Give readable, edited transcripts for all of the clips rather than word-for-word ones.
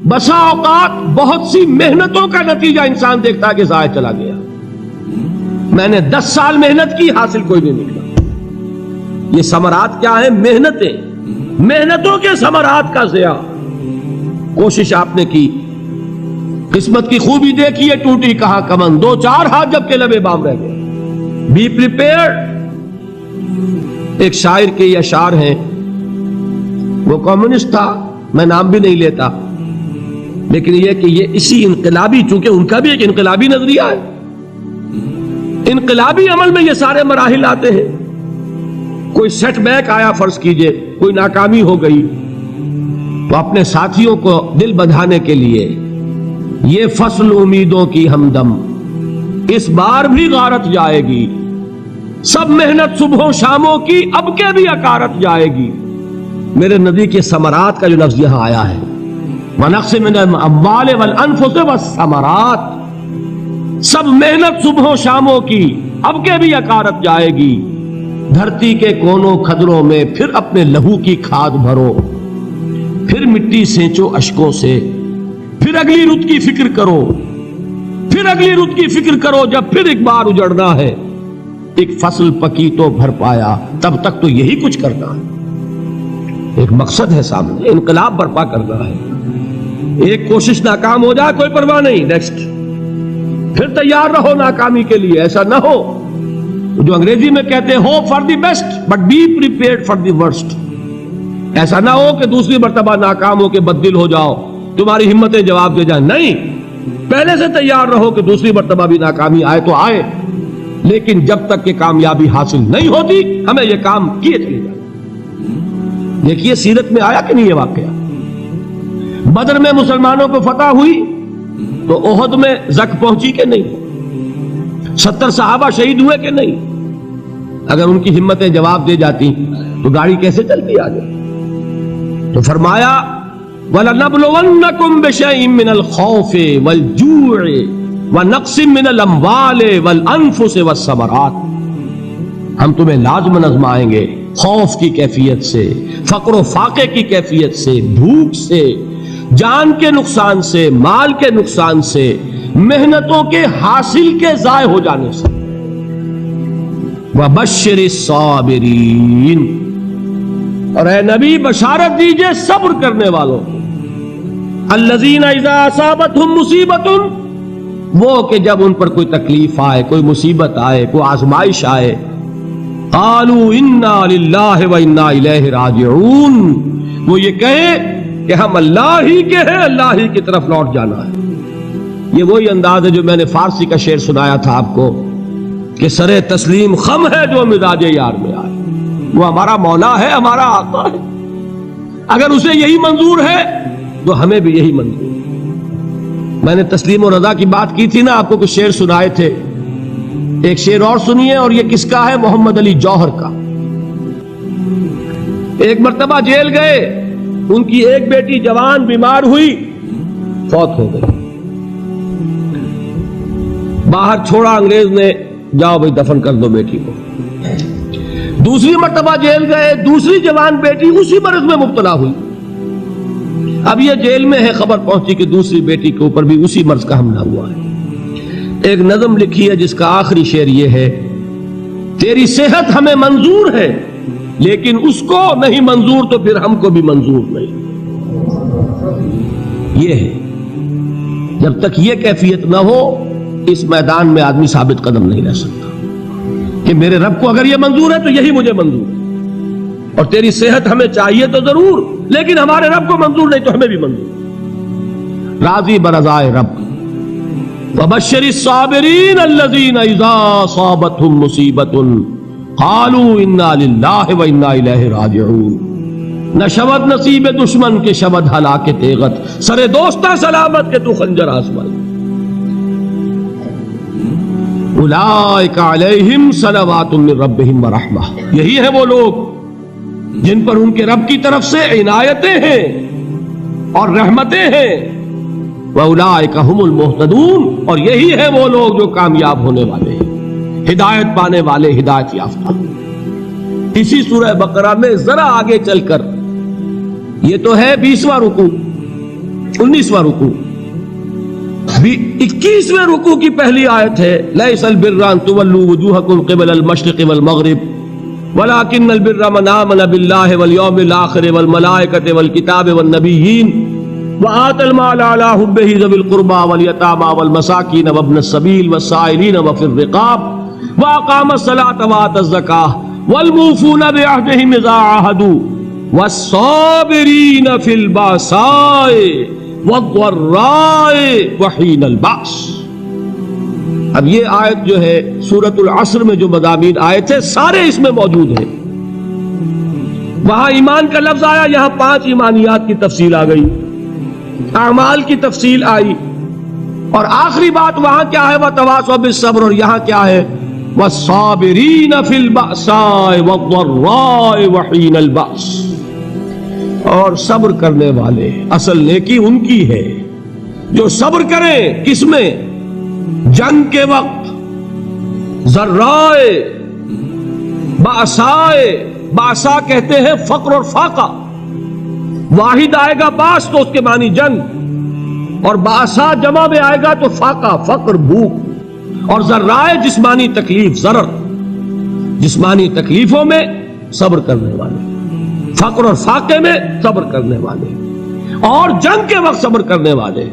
بسا اوقات بہت سی محنتوں کا نتیجہ انسان دیکھتا ہے کہ ضائع چلا گیا. میں نے 10 سال محنت کی، حاصل کوئی نہیں نکلا. یہ ثمرات کیا ہیں؟ محنتیں، محنتوں کے ثمرات کا ضیاع. کوشش آپ نے کی، قسمت کی خوبی دیکھی ہے، ٹوٹی کہاں کمن، 2-4 ہاتھ جب کے لبے بام رہ گئے. Be prepared. ایک شاعر کے یہ اشعار ہیں، وہ کمیونسٹ تھا، میں نام بھی نہیں لیتا، لیکن یہ کہ یہ اسی انقلابی، چونکہ ان کا بھی ایک انقلابی نظریہ ہے، انقلابی عمل میں یہ سارے مراحل آتے ہیں. کوئی سیٹ بیک آیا فرض کیجئے، کوئی ناکامی ہو گئی، تو اپنے ساتھیوں کو دل بندھانے کے لیے یہ فصل امیدوں کی ہمدم اس بار بھی غارت جائے گی، سب محنت صبحوں شاموں کی اب کے بھی اکارت جائے گی. میرے نبی کے ثمرات کا جو لفظ یہاں آیا ہے، وَنَقْصٍ مِّنَ الْأَمْوَالِ وَالْأَنفُسِ وَالثَّمَرَاتِ، سب محنت صبحوں شاموں کی اب کے بھی اکارت جائے گی. دھرتی کے کونوں کھدروں میں پھر اپنے لہو کی کھاد بھرو، پھر مٹی سینچو اشکوں سے، پھر اگلی رت کی فکر کرو، پھر اگلی رت کی فکر کرو، جب پھر ایک بار اجڑنا ہے. ایک فصل پکی تو بھر پایا، تب تک تو یہی کچھ کرنا ہے. ایک مقصد ہے سامنے، انقلاب برپا کرنا ہے. ایک کوشش ناکام ہو جائے کوئی پرواہ نہیں، نیکسٹ. پھر تیار رہو ناکامی کے لیے. ایسا نہ ہو جو انگریزی میں کہتے ہیں hope for the best but be prepared for the worst. ایسا نہ ہو کہ دوسری مرتبہ ناکام ہو کے بددل ہو جاؤ، تمہاری ہمتیں جواب دے جائیں. نہیں، پہلے سے تیار رہو کہ دوسری مرتبہ بھی ناکامی آئے تو آئے، لیکن جب تک کہ کامیابی حاصل نہیں ہوتی ہمیں یہ کام کیے چلے جائیں. دیکھیے سیرت میں آیا کہ نہیں یہ واقعہ. بدر میں مسلمانوں کو فتح ہوئی تو احد میں زک پہنچی کہ نہیں؟ 70 صحابہ شہید ہوئے کہ نہیں؟ اگر ان کی ہمتیں جواب دے جاتی تو گاڑی کیسے چلتی آگے؟ تو فرمایا وَلَنَبْلُوَنَّكُمْ بِشَيْءٍ مِّنَ الْخَوْفِ وَالْجُوعِ وَنَقْصٍ مِّنَ الْأَمْوَالِ وَالْأَنفُسِ وَالثَّمَرَاتِ. ہم تمہیں لازم آزمائیں گے، خوف کی کیفیت سے، فقر و فاقے کی کیفیت سے، بھوک سے، جان کے نقصان سے، مال کے نقصان سے، محنتوں کے حاصل کے ضائع ہو جانے سے. وَبَشِّرِ الصَّابِرِينَ، اور اے نبی بشارت دیجئے صبر کرنے والوں کو. الَّذِينَ إِذَا أَصَابَتْهُمْ مُصِيبَةٌ، وہ کہ جب ان پر کوئی تکلیف آئے، کوئی مصیبت آئے، کوئی آزمائش آئے، قالوا انا للہ وانا الیہ راجعون، وہ یہ کہیں کہ ہم اللہ ہی کے ہیں، اللہ ہی کی طرف لوٹ جانا ہے. یہ وہی انداز ہے جو میں نے فارسی کا شعر سنایا تھا آپ کو کہ سرے تسلیم خم ہے جو مزاج یار میں آئے. وہ ہمارا مولا ہے، ہمارا آقا ہے، اگر اسے یہی منظور ہے تو ہمیں بھی یہی منظور ہے. میں نے تسلیم و رضا کی بات کی تھی نا، آپ کو کچھ شعر سنائے تھے. ایک شعر اور سنیے، اور یہ کس کا ہے؟ محمد علی جوہر کا. ایک مرتبہ جیل گئے، ان کی ایک بیٹی جوان بیمار ہوئی، فوت ہو گئی. باہر چھوڑا انگریز نے، جاؤ بھائی دفن کر دو بیٹی کو. دوسری مرتبہ جیل گئے، دوسری جوان بیٹی اسی مرض میں مبتلا ہوئی. اب یہ جیل میں ہے، خبر پہنچی کہ دوسری بیٹی کے اوپر بھی اسی مرض کا حملہ ہوا ہے. ایک نظم لکھی ہے جس کا آخری شعر یہ ہے، تیری صحت ہمیں منظور ہے لیکن اس کو نہیں منظور تو پھر ہم کو بھی منظور نہیں. یہ ہے، جب تک یہ کیفیت نہ ہو اس میدان میں آدمی ثابت قدم نہیں رہ سکتا کہ میرے رب کو اگر یہ منظور ہے تو یہی مجھے منظور ہے، اور تیری صحت ہمیں چاہیے تو ضرور، لیکن ہمارے رب کو منظور نہیں تو ہمیں بھی منظور. راضی برضائے رب. وَبَشِّرِ الصَّابِرِينَ الَّذِينَ إِذَا أَصَابَتْهُمْ مُصِيبَةٌ قَالُوا إِنَّا لِلَّهِ وَإِنَّا إِلَيْهِ رَاجِعُونَ. نہ شود نصیب دشمن کے شود ہلاک تیغت، سر دوستہ سلامت کے تو خنجر آزمائے. اولئک علیہم صلوات من ربہم ورحمہ، یہی ہے وہ لوگ جن پر ان کے رب کی طرف سے عنایتیں ہیں اور رحمتیں ہیں. وَأُولَٰئِكَ هُمُ الْمُهْتَدُونَ، اور یہی ہے وہ لوگ جو کامیاب ہونے والے ہیں، ہدایت پانے والے، ہدایت یافتہ. اسی سورہ بقرہ میں ذرا آگے چل کر، یہ تو ہے 20واں رکوع، 19واں رکوع، 21ویں رکوع کی پہلی آیت ہے لیس البر ان تولوا وجوہکم قبل المشرق والمغرب ولکن البر من آمن باللہ والیوم الآخر والملائکۃ والکتاب والنبیین وآتى المال على حبه ذوي القربى واليتامى والمساكين وابن السبيل والسائلين وفي الرقاب وأقام الصلاة وآتى الزكاة والموفون بعهدهم إذا عاهدوا والصابرين في البأساء والضراء وحين البأس۔ اب یہ آیت جو ہے سورۃ العصر میں جو مضامین آئے تھے سارے اس میں موجود ہیں۔ وہاں ایمان کا لفظ آیا، یہاں 5 ایمانیات کی تفصیل آ گئی، اعمال کی تفصیل آئی، اور آخری بات وہاں کیا ہے وتواصوا بالصبر، اور یہاں کیا ہے والصابرین فی البأساء والضراء وحین البأس، اور صبر کرنے والے، اصل نیکی ان کی ہے جو صبر کریں، کس میں؟ جنگ کے وقت، ضرائے، بأسائے، بأسا کہتے ہیں فقر اور فاقہ، واحد آئے گا باس تو اس کے معنی جنگ، اور باسا جمع میں آئے گا تو فاقہ، فقر، بھوک، اور ذرائع جسمانی تکلیف، ضرر، جسمانی تکلیفوں میں صبر کرنے والے، فقر اور فاقے میں صبر کرنے والے، اور جنگ کے وقت صبر کرنے والے،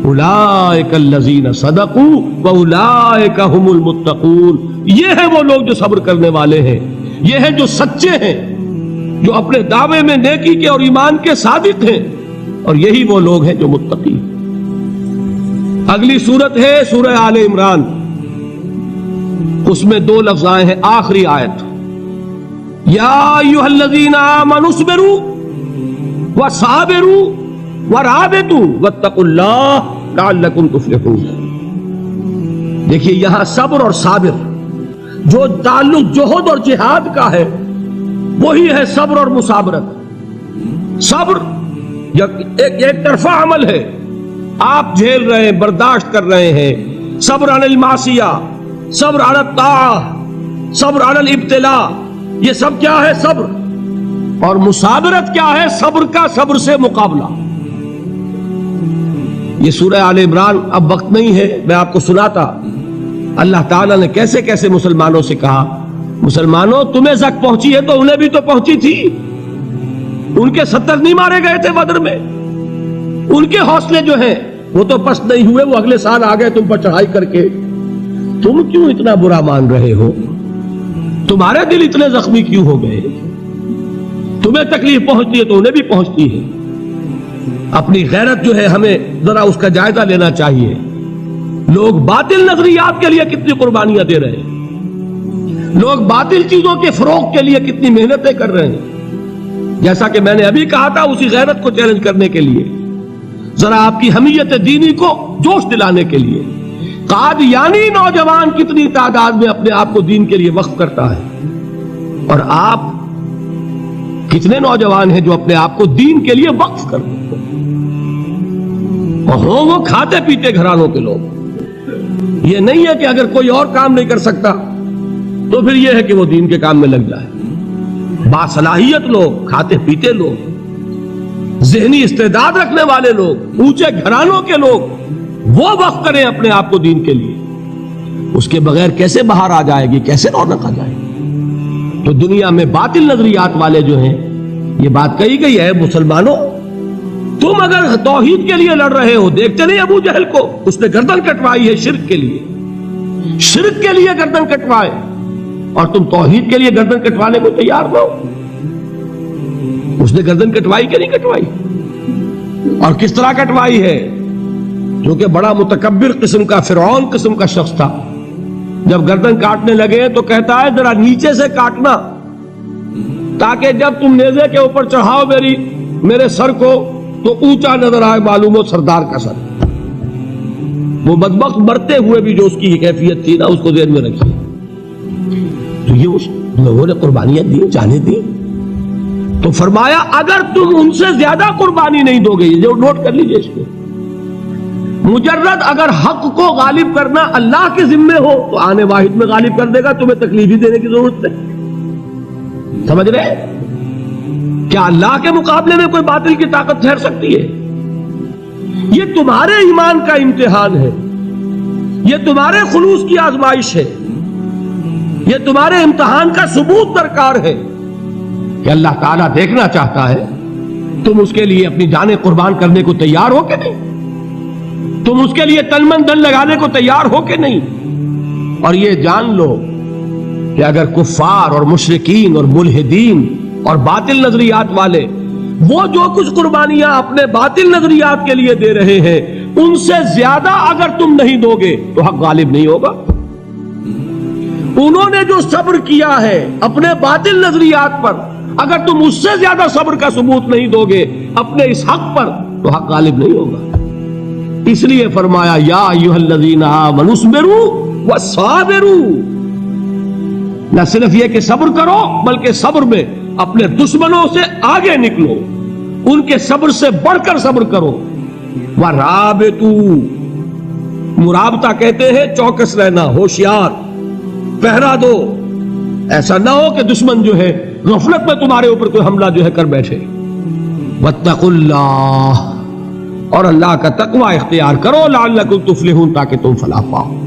اولئک الذین صدقوا واولئک هم المتقون، یہ ہیں وہ لوگ جو صبر کرنے والے ہیں، یہ ہیں جو سچے ہیں، جو اپنے دعوے میں نیکی کے اور ایمان کے صادق ہیں، اور یہی وہ لوگ ہیں جو متقی۔ اگلی سورت ہے سورہ آل عمران، اس میں 2 لفظ آئے ہیں، آخری آیت یا ایھا الذین آمنوا اصبروا وصابروا ورابطوا واتقوا اللہ لعلکم تفلحون۔ دیکھیے یہاں صبر اور صابر جو تعلق جہد اور جہاد کا ہے وہی ہے صبر اور مصابرت۔ صبر ایک طرفہ عمل ہے، آپ جھیل رہے ہیں، برداشت کر رہے ہیں، صبر علی المعصیہ، صبر علی الطاعہ، صبر علی الابتلاء، یہ سب کیا ہے؟ صبر۔ اور مصابرت کیا ہے؟ صبر کا صبر سے مقابلہ۔ یہ سورہ آل عمران، اب وقت نہیں ہے میں آپ کو سناتا اللہ تعالیٰ نے کیسے کیسے مسلمانوں سے کہا، مسلمانوں تمہیں زک پہنچی ہے تو انہیں بھی تو پہنچی تھی، ان کے 70 نہیں مارے گئے تھے بدر میں، ان کے حوصلے جو ہیں وہ تو پست نہیں ہوئے، وہ اگلے سال آ گئے تم پر چڑھائی کر کے، تم کیوں اتنا برا مان رہے ہو؟ تمہارے دل اتنے زخمی کیوں ہو گئے؟ تمہیں تکلیف پہنچتی ہے تو انہیں بھی پہنچتی ہے۔ اپنی غیرت جو ہے ہمیں ذرا اس کا جائزہ لینا چاہیے۔ لوگ باطل نظریات کے لیے کتنی قربانیاں دے رہے ہیں، لوگ باطل چیزوں کے فروغ کے لیے کتنی محنتیں کر رہے ہیں۔ جیسا کہ میں نے ابھی کہا تھا، اسی غیرت کو چیلنج کرنے کے لیے، ذرا آپ کی حمیت دینی کو جوش دلانے کے لیے، قادیانی نوجوان کتنی تعداد میں اپنے آپ کو دین کے لیے وقف کرتا ہے، اور آپ کتنے نوجوان ہیں جو اپنے آپ کو دین کے لیے وقف کرتے ہیں، اور ہوں وہ کھاتے پیتے گھرانوں کے لوگ۔ یہ نہیں ہے کہ اگر کوئی اور کام نہیں کر سکتا تو پھر یہ ہے کہ وہ دین کے کام میں لگ جائے۔ باصلاحیت لوگ، کھاتے پیتے لوگ، ذہنی استعداد رکھنے والے لوگ، اونچے گھرانوں کے لوگ، وہ وقف کریں اپنے آپ کو دین کے لیے۔ اس کے بغیر کیسے باہر آ جائے گی، کیسے رونق آ جائے گی؟ تو دنیا میں باطل نظریات والے جو ہیں، یہ بات کہی گئی ہے، مسلمانوں تم اگر توحید کے لیے لڑ رہے ہو، دیکھتے نہیں ابو جہل کو، اس نے گردن کٹوائی ہے شرک کے لیے، شرک کے لیے گردن کٹوائے، اور تم توحید کے لیے گردن کٹوانے کو تیار ہو؟ اس نے گردن کٹوائی کہ نہیں کٹوائی؟ اور کس طرح کٹوائی ہے؟ جو کہ بڑا متکبر قسم کا، فرعون قسم کا شخص تھا، جب گردن کاٹنے لگے تو کہتا ہے ذرا نیچے سے کاٹنا، تاکہ جب تم نیزے کے اوپر چڑھاؤ میرے سر کو تو اونچا نظر آئے، معلوم ہو سردار کا سر۔ وہ بدبخت مرتے ہوئے بھی جو اس کی کیفیت تھی نا، اس کو ذہن میں رکھیے۔ تو یہ اس لوگوں نے قربانیاں دی، جانیں دی، تو فرمایا اگر تم ان سے زیادہ قربانی نہیں دو گے، یہ نوٹ کر لیجئے اس کو، مجرد اگر حق کو غالب کرنا اللہ کے ذمے ہو تو آنے واحد میں غالب کر دے گا، تمہیں تکلیف ہی دینے کی ضرورت نہیں۔ سمجھ رہے؟ کیا اللہ کے مقابلے میں کوئی باطل کی طاقت ٹھہر سکتی ہے؟ یہ تمہارے ایمان کا امتحان ہے، یہ تمہارے خلوص کی آزمائش ہے، یہ تمہارے امتحان کا ثبوت درکار ہے کہ اللہ تعالیٰ دیکھنا چاہتا ہے تم اس کے لیے اپنی جانیں قربان کرنے کو تیار ہو کہ نہیں، تم اس کے لیے تن من دن لگانے کو تیار ہو کہ نہیں۔ اور یہ جان لو کہ اگر کفار اور مشرکین اور ملحدین اور باطل نظریات والے وہ جو کچھ قربانیاں اپنے باطل نظریات کے لیے دے رہے ہیں ان سے زیادہ اگر تم نہیں دو گے تو حق غالب نہیں ہوگا۔ انہوں نے جو صبر کیا ہے اپنے باطل نظریات پر، اگر تم اس سے زیادہ صبر کا ثبوت نہیں دو گے اپنے اس حق پر تو حق غالب نہیں ہوگا۔ اس لیے فرمایا یا ایھا الذین آمنوا اصبروا وصابروا، نہ صرف یہ کہ صبر کرو بلکہ صبر میں اپنے دشمنوں سے آگے نکلو، ان کے صبر سے بڑھ کر صبر کرو۔ وَرَابِطُوا، مرابطہ کہتے ہیں چوکس رہنا، ہوشیار، پہرا دو، ایسا نہ ہو کہ دشمن جو ہے غفلت میں تمہارے اوپر کوئی حملہ جو ہے کر بیٹھے۔ وَاتَّقُوا اللَّهَ، اور اللہ کا تقوی اختیار کرو، لعلکم تفلحون، تاکہ تم فلاح پاؤ۔